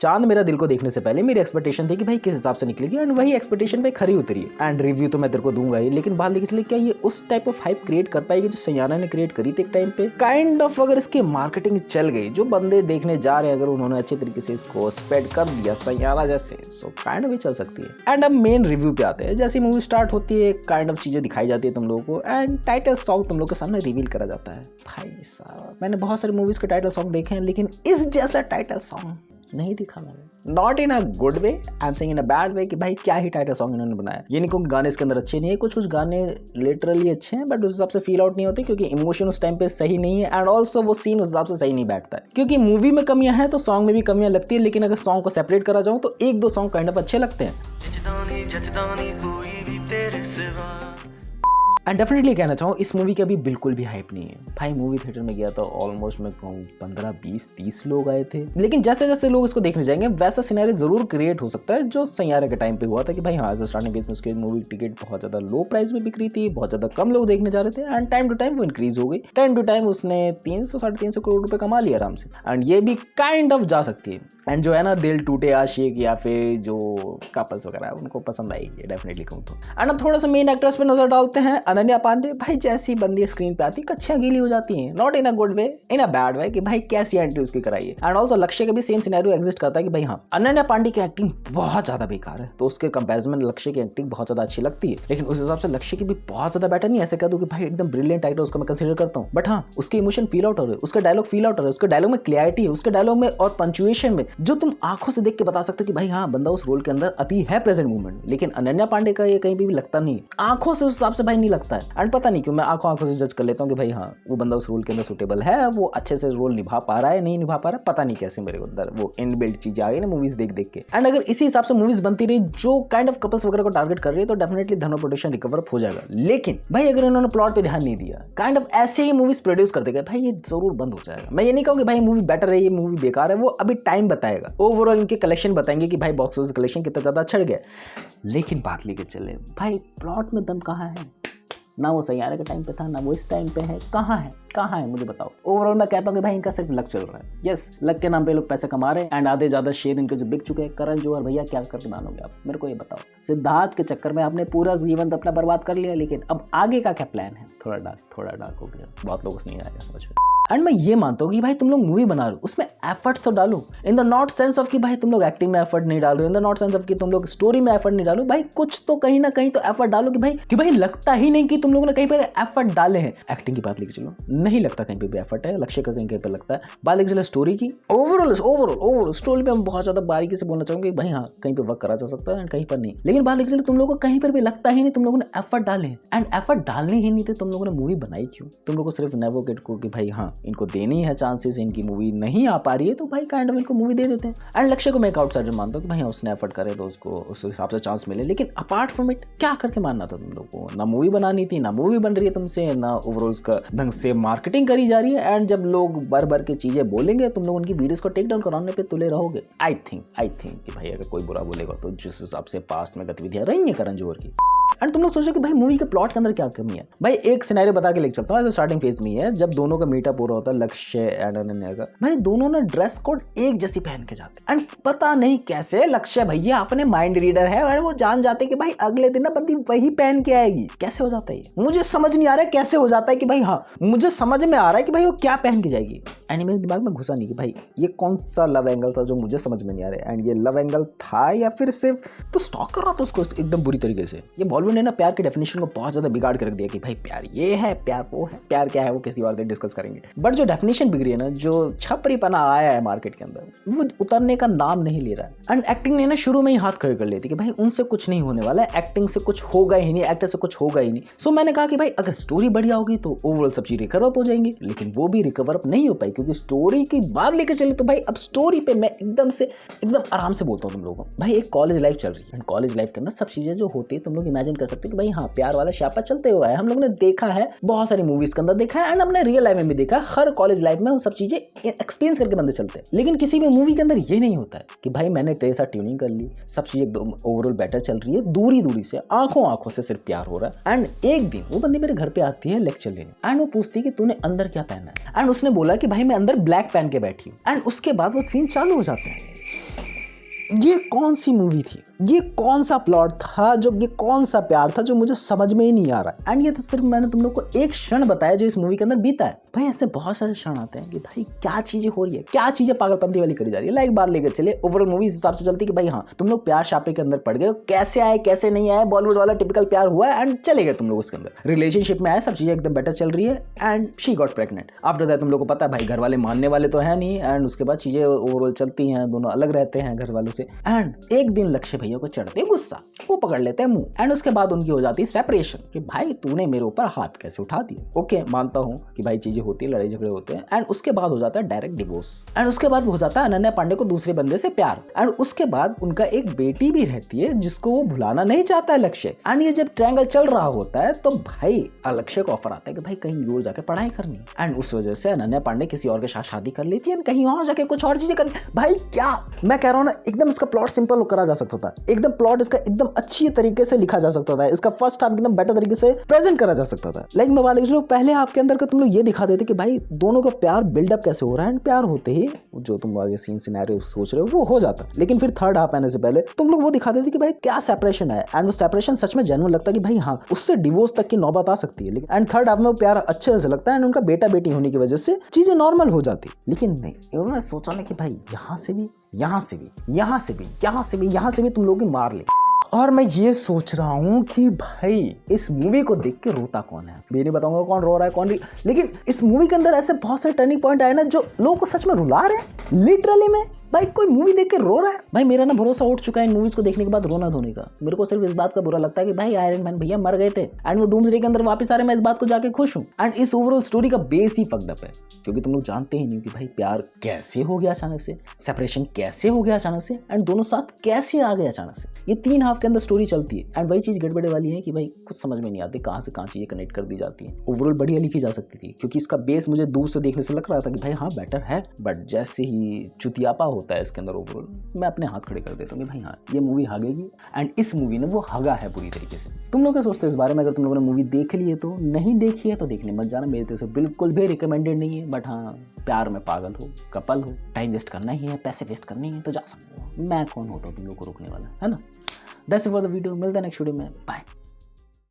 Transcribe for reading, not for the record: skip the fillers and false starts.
चांद मेरा दिल को देखने से पहले मेरी एक्सपेक्टेशन थी कि भाई किस हिसाब से निकलेगी एंड वही एक्सपेक्टेशन पे खरी उतरी है। एंड रिव्यू तो मैं तेरे को दूंगा ही, लेकिन बात लेके चले क्या ये उस टाइप ऑफ हाइप क्रिएट कर पाएगी जो सैयारा ने क्रिएट करी थी एक टाइम पे। काइंड ऑफ अगर इसकी मार्केटिंग चल गई, जो बंदे देखने जा रहे हैं अगर उन्होंने अच्छे तरीके से इसको स्प्रेड कर दिया सैयारा जैसे, सो काइंड ऑफ भी चल सकती है। एंड अब मेन रिव्यू पे आते हैं। जैसी मूवी स्टार्ट होती है काइंड ऑफ चीजें दिखाई जाती है तुम लोगों को एंड टाइटल सॉन्ग तुम लोग के सामने रिवील करा जाता है। भाई साहब मैंने बहुत सारी मूवीज के टाइटल सॉन्ग देखे हैं, लेकिन इस जैसा टाइटल सॉन्ग नहीं दिखा मैंने। Not in a good way, I am saying in a bad way कि भाई क्या ही टाइटल सॉन्ग इन्होंने बनाया। ये नहीं कहूँगी गाने इसके अंदर अच्छे नहीं है, कुछ कुछ गाने लिटरली अच्छे हैं बट उस हिसाब से फील आउट नहीं होते क्योंकि इमोशन उस टाइम पे सही नहीं है एंड ऑल्सो वो सीन उस हिसाब से सही नहीं बैठता है। क्योंकि मूवी में कमियां हैं तो सॉन्ग में भी कमियां लगती है, लेकिन अगर सॉन्ग को सेपरेट करा जाऊँ तो एक दो सॉन्ग काइंड ऑफ अच्छे लगते हैं। एंड डेफिनेटली कहना चाहूँ इस मूवी की अभी बिल्कुल भी हाइप नहीं है। भाई मूवी थिएटर में गया था ऑलमोस्ट मैं कहूँ 15, 20, 30 लोग आए थे, लेकिन जैसे जैसे लोग इसको देखने जाएंगे वैसा सिनेरियो जरूर क्रिएट हो सकता है जो सैयारा के टाइम पे हुआ था कि भाई हाँ स्टार्टिंग फेज में उसकी मूवी टिकट बहुत ज्यादा लो प्राइस में बिक रही थी, बहुत ज्यादा कम लोग देखने जा रहे थे एंड टाइम टू टाइम वो इंक्रीज हो गई। टाइम टू टाइम उसने 300 साढ़े 300 करोड़ रुपए कमा लिया आराम से एंड ये भी काइंड ऑफ जा सकती है। एंड जो है ना दिल टूटे आशिक या फिर जो कपल्स वगैरह उनको पसंद आएगी डेफिनेटली कहूँ तो। एंड अब थोड़ा सा मेन एक्ट्रेस पे नजर डालते हैं। अनन्या पांडे, भाई जैसी बंदी स्क्रीन पे आती कच्चियां गीली हो जाती हैं। Not in a good way, in a bad way कि भाई कैसी एंट्री उसकी कराई है। एंड ऑल्सो लक्ष्य का भी सेम सिनेरियो एग्जिस्ट करता है कि भाई हाँ अनन्या पांडे की एक्टिंग बहुत ज्यादा बेकार है, तो उसके कंपैरिजन में लक्ष्य की एक्टिंग बहुत ज्यादा अच्छी लगती है, लेकिन उस हिसाब से लक्ष्य की भी बहुत ज्यादा बेटर नहीं। ऐसे कह दूं कि भाई एकदम ब्रिलियंट एक्टर उसको मैं कंसीडर करता हूँ, बट हाँ उसके इमोशन फील आउट हो रहे हैं, उसका डायलॉग फील आउट हो रहा है, उसके डायलॉग में क्लैरिटी है, उसके डायलॉग में और पंचुएशन में जो तुम आंखों से देख के बता सकते हो कि भाई हाँ बंदा उस रोल के अंदर अभी है प्रेजेंट मोमेंट। लेकिन अनन्या पांडे का ये कहीं भी लगता नहीं है, आंखों से उस हिसाब से भाई नहीं लगता है। एंड पता नहीं क्यों मैं आंखों से जज कर लेता हूँ कि भाई हाँ वो बंदा उस रोल के अंदर सुटेबल है, वो अच्छे से रोल निभा पा रहा है नहीं निभा पा रहा है, पता नहीं कैसे मेरे अंदर वो इनबिल्ट चीजें आ गई ना मूवीज देख देख के। एंड अगर इसी हिसाब से मूवीज बनती रही जो काइंड ऑफ कपल्स वगैरह को टारगेट कर रही है तो डेफिनेटली धनो प्रोडक्शन रिकवर हो जाएगा। लेकिन भाई अगर इन्होंने प्लॉट पे ध्यान नहीं दिया, काइंड ऑफ ऐसे ही मूवीज प्रोड्यूस करते गए, भाई ये जरूर बंद हो जाएगा। मैं ये नहीं कहूँ कि भाई मूवी बेटर है ये मूवी बेकार है, वो अभी टाइम बताएगा। ओवरऑल इनके कलेक्शन बताएंगे कि भाई बॉक्स ऑफिस कलेक्शन कितना ज्यादा चढ़ गया, लेकिन बात लेके चले भाई प्लॉट में दम कहाँ है? ना वो सैयारा के टाइम पे था ना वो इस टाइम पे है। कहाँ है मुझे बताओ। ओवरऑल मैं कहता हूँ कि भाई इनका सिर्फ लक चल रहा है। यस लक के नाम पे लोग पैसे कमा रहे हैं एंड आधे ज्यादा शेयर इनके जो बिक चुके हैं। करण जौहर भैया क्या करके मानोगे आप, मेरे को ये बताओ। सिद्धार्थ के चक्कर में आपने पूरा जीवन अपना बर्बाद कर लिया, लेकिन अब आगे का क्या प्लान है? थोड़ा डार्क हो गया, बहुत लोगों से नहीं आया समझ में। एंड मैं ये मानता हूँ कि भाई तुम लोग मूवी बना रहे हो उसमें एफर्ट्स तो डालो, in the not sense of कि भाई तुम लोग एक्टिंग में एफर्ट नहीं डाल रहे हो, in the not sense of कि तुम लोग स्टोरी में एफर्ट नहीं डालो। भाई कुछ तो कहीं ना कहीं तो एफर्ट डालो कि भाई लगता ही नहीं कि तुम लोगों ने कहीं पर एफर्ट डाले हैं। एक्टिंग की बात लेके चलो, नहीं लगता कहीं पे भी एफर्ट है, लक्ष्य का कहीं पे लगता है। बात लेके चलो स्टोरी की, ओवरऑल स्टोरी पे हम बहुत ज्यादा बारीकी से बोलना चाहूंगे भाई हाँ कहीं पे वर्क करा जा सकता है एंड कहीं पर नहीं। लेकिन बात लेके चलो तुम लोगों को कहीं पर भी लगता ही नहीं तुम लोगों ने एफर्ट डाले एंड एफर्ट डालने ही नहीं थे, तुम लोगों ने मूवी बनाई क्यों? तुम लोगों को सिर्फ नेवोगेट को कि भाई हाँ इनको देनी है चांसेस, इनकी मूवी नहीं आ पा रही है तो भाई काइंड ऑफ इनको मूवी दे देते हैं। एंड लक्ष्य को मैं एक आउटसाइडर मानता हूँ कि भाई उसने एफर्ट करे तो उसको उस हिसाब से चांस मिले, लेकिन अपार्ट फ्रॉम इट क्या करके मानना था तुम लोग को? ना मूवी बनानी थी, ना मूवी बन रही है तुमसे, ना ओवरऑल उसका ढंग से मार्केटिंग करी जा रही है। एंड जब लोग भर के चीजें बोलेंगे तुम लोग उनकी वीडियोस को टेक डाउन कराने पे तुले रहोगे। आई थिंक कि भाई अगर कोई बुरा बोलेगा तो जिस हिसाब से पास्ट में गतिविधियां रही है करण जौहर की। एंड तुम लोग सोचो कि भाई मूवी के प्लॉट के अंदर क्या कमी है। भाई एक सिनेरियो बता के लेके चलता हूँ, ऐसे स्टार्टिंग फेज में ही है जब दोनों का मीटअप हो रहा होता है लक्ष्य एंड अनन्या का। भाई दोनों ने ड्रेस कोड एक जैसी पहन के जाते एंड पता नहीं कैसे लक्ष्य भैया अपने माइंड रीडर है और वो जान जाते कि भाई अगले दिन ना बंदी वही पहन के आएगी। कैसे हो जाता है ये मुझे समझ नहीं आ रहा है, कैसे हो जाता है कि भाई हाँ मुझे समझ में आ रहा है कि भाई वो क्या पहन के जाएगी एंड मेरे दिमाग में घुसा नहीं कि भाई ये कौन सा लव एंगल था जो मुझे समझ में नहीं आ रहा है। एंड ये लव एंगल था या फिर सिर्फ तो स्टॉक कर रहा था उसको एकदम बुरी तरीके से। ये बॉलीवुड ने ना प्यार के डेफिनेशन को बहुत ज्यादा बिगाड़ के रख दिया कि भाई प्यार ये है, प्यार वो है, प्यार क्या है वो किसी और दिन डिस्कस करेंगे। बट जो डेफिनेशन बिगड़ी है ना, जो छपरीपना आया है मार्केट के अंदर वो उतरने का नाम नहीं ले रहा है। एंड एक्टिंग ने ना शुरू में ही हाथ खड़े कर लेती कि भाई उनसे कुछ नहीं होने वाला है, एक्टिंग से कुछ होगा ही नहीं, एक्टर से कुछ होगा ही नहीं। सो मैंने कहा कि भाई अगर स्टोरी बढ़िया होगी तो ओवरऑल सब चीज रिकवर अप हो जाएंगी, लेकिन वो भी रिकवर अप नहीं हो पाई क्योंकि स्टोरी की बात लेके चले तो भाई अब स्टोरी पे मैं एकदम आराम से बोलता हूँ तुम लोगों को। भाई एक कॉलेज लाइफ चल रही है, कॉलेज लाइफ के अंदर सब चीजें जो होती है तुम लोग इमेजिन कर सकते हो कि भाई हाँ प्यार वाला शापा चलते हुआ है, हम लोग ने देखा है बहुत सारी मूवीज के अंदर देखा है एंड अपने रियल लाइफ में भी देखा है। हर कॉलेज लाइफ में वो सब चीजें एक्सपीरियंस करके बंदे चलते हैं, लेकिन किसी भी मूवी के अंदर ये नहीं होता है कि भाई मैंने तेरे साथ ट्यूनिंग कर ली, सब चीजें ओवरऑल बेटर चल रही है, दूरी से आंखों से सिर्फ प्यार हो रहा है। एंड एक दिन वो बंदी मेरे घर पे आती है लेक्चर लेने एंड वो पूछती है कि तूने अंदर क्या पहना है एंड उसने बोला कि भाई मैं अंदर ब्लैक पहन के बैठी हूँ एंड उसके बाद वो सीन चालू हो जाता है। ये कौन सी मूवी थी, ये कौन सा प्लॉट था, जो ये कौन सा प्यार था जो मुझे समझ में ही नहीं आ रहा है। एंड ये तो सिर्फ मैंने तुम लोग को एक क्षण बताया जो इस मूवी के अंदर बीता है। भाई ऐसे बहुत सारे क्षण आते हैं कि भाई क्या चीजें हो रही है, क्या चीजें पागलपंती वाली करी जा रही है। लाइक बात लेकर चले ओवरऑल मूवी इस हिसाब से चलती है कि भाई हाँ तुम लोग प्यार शापे के अंदर पड़ गए, कैसे आए कैसे नहीं आए, बॉलीवुड वाला टिपिकल प्यार हुआ एंड चले गए तुम लोग उसके अंदर, रिलेशनशिप में आए, सब चीजें एकदम बेटर चल रही है and she got pregnant. After that तुम लोग को पता है भाई घर वाले मानने वाले तो है नहीं एंड उसके बाद चीजें ओवरऑल चलती हैं, दोनों अलग रहते हैं घर वालों से। एंड एक दिन लक्ष्य भैया को चढ़ते गुस्सा, वो पकड़ लेते हैं मुंह एंड उसके बाद उनकी हो जाती है सेपरेशन कि भाई तूने मेरे ऊपर हाथ कैसे उठा दिया। ओके मानता हूँ कि भाई चीजें होती है, लड़ाई झगड़े होते हैं एंड उसके बाद हो जाता है डायरेक्ट डिवोर्स एंड उसके बाद हो जाता है अनन्या पांडे को दूसरे बंदे से प्यार एंड उसके बाद उनका एक बेटी भी रहती है जिसको वो भुलाना नहीं चाहता है लक्ष्य। एंड ये जब ट्रायंगल चल रहा होता है तो भाई लक्ष्य को ऑफर आता है कि भाई कहीं दूर जाके पढ़ाई करनी एंड उस वजह से अनन्या पांडे किसी और के साथ शादी कर लेती है, कहीं और जाके कुछ और चीजें करनी। भाई क्या मैं कह रहा हूँ ना, एकदम इसका प्लॉट सिंपल करा जा सकता था, एकदम प्लॉट इसका एकदम अच्छी तरीके से लिखा जा सकता था, इसका फर्स्ट हाफ एकदम बेटर तरीके से प्रेजेंट करा जा सकता था। लाइक मैं बात जो पहले हाफ के अंदर का तुम लोग ये दिखा देते कि भाई दोनों का प्यार बिल्डअप कैसे हो रहा है एंड प्यार होते ही जो तुम आगे सीन सिनेरियो सोच रहे हो वो हो जाता। लेकिन फिर थर्ड हाफ आने से पहले तुम लोग वो दिखा देते कि भाई क्या सेपरेशन है एंड वो सेपरेशन सच में जेन्युइन लगता है कि भाई हाँ उससे डिवोर्स तक की नौबत आ सकती है। लेकिन एंड थर्ड हाफ में वो प्यार अच्छे से लगता है एंड उनका बेटा बेटी होने की वजह से चीजें नॉर्मल हो जाती। लेकिन नहीं, उन्होंने सोचा ना कि भाई यहाँ से भी यहाँ से भी यहाँ से भी यहाँ से भी यहाँ से भी तुम लोग मार ले। और मैं ये सोच रहा हूँ कि भाई इस मूवी को देख के रोता कौन है, मैं नहीं बताऊंगा कौन रो रहा है कौन नहीं, लेकिन इस मूवी के अंदर ऐसे बहुत सारे टर्निंग पॉइंट आए ना जो लोगों को सच में रुला रहे हैं लिटरली में। भाई कोई मूवी देख के रो रहा है, भाई मेरा ना भरोसा उठ चुका है इन मूवीज को देखने के बाद रोना धोने का। मेरे को सिर्फ इस बात का बुरा लगता है कि भाई आयरन मैन भैया मर गए थे एंड वो डूम्सडे के अंदर वापस आ रहे, मैं इस बात को जाके खुश हूँ। एंड इस ओवरऑल स्टोरी का बेस ही फक्ड अप है क्योंकि तुम लोग जानते ही नहीं कि भाई प्यार कैसे हो गया अचानक से, सेपरेशन कैसे हो गया अचानक से एंड दोनों साथ कैसे आ गए अचानक से। ये 3 हाफ के अंदर स्टोरी चलती है एंड वही चीज गड़बड़े वाली है कि भाई कुछ समझ में नहीं आती कहाँ से कहाँ चीजें कनेक्ट कर दी जाती है। ओवरऑल बढ़िया लिखी जा सकती थी क्योंकि इसका बेस मुझे दूर से देखने से लग रहा था कि भाई हाँ बेटर है, बट जैसे ही चुतियापा होता है इसके अंदर ओवरऑल मैं अपने हाथ खड़े कर देता हूँ कि भाई हाँ ये मूवी हागेगी एंड इस मूवी ने वो हागा है पूरी तरीके से। तुम लोग क्या सोचते हो इस बारे में? अगर तुम लोगों ने मूवी देख ली है तो, नहीं देखी है तो देखने मत जाना, मेरे तरफ से बिल्कुल भी रिकमेंडेड नहीं है। बट हाँ प्यार में पागल हो, कपल हो, टाइम वेस्ट करना ही है, पैसे वेस्ट करने ही है तो जा सकते हो। मैं कौन होता हूँ तुम लोग को रोकने वाला, है ना। That's it for the video, मिलता है नेक्स्ट वीडियो में, बाय।